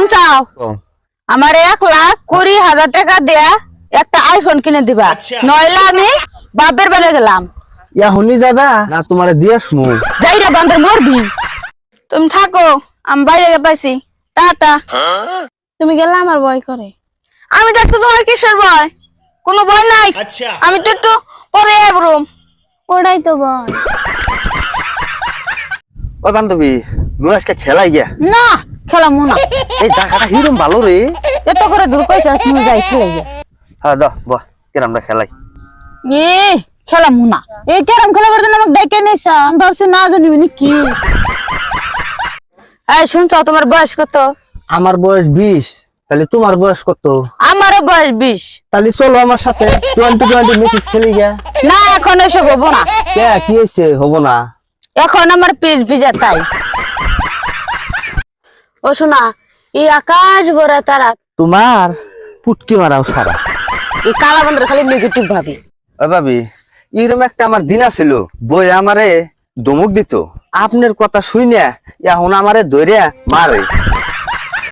শুনছাও আমার 1,20,000 টাকা দেয়া একটা আইফোন কিনে দিবা, নইলে আমি বাপের বাড়ি গেলাম। ইয়া হুনি যাবা না তোমারে দিয়াস মু যাই রে বান্দর মরবি। তুমি থাকো, আমি বাইরে গেছি, টাটা। তুমি গেলে আমার ভয় করে। আমি দেখতো তোমার কিসের ভয়? কোনো ভয় নাই, আমি তো একটু পরে এবরুম। ওটাই তো ভয়। ও বান্ধবী মুই আজকে খেলাই গিয়া না খেলাম না, এই জায়গাটা হিরম ভালো রে। এত করে দূর কইছাস, তুমি যাই খেলে গে। হ্যাঁ দাও বাহ কেরামটা খেলাই। এ খেলাম না, এই ক্যারাম খেলা করতে আমাকে ডেকে নিছ, আমি ভাবছি না জানিবি কি। এই শুনছো, তোমার বয়স কত? আমার বয়স 20, তাহলে তোমার বয়স কত? আমারও বয়স 20। তাহলে চলো আমার সাথে 20 মেসেজ খেলি গিয়া। না এখন এসব হবো না। কে কি হয়েছে হবো না? এখন আমার পিস ভিজা তাই। ও শোনা, এই আকাশ ভরা তারা, তোমার পুটকি মারাও সারা। এই কালা বন্ধুরা খালি নেগেটিভ ভাবি। ও ভাবি এরকম একটা আমার দিন ছিল, বই আমারে ধমক দিত, আপনার কথা শুই না এখন আমারে ধরে মারে।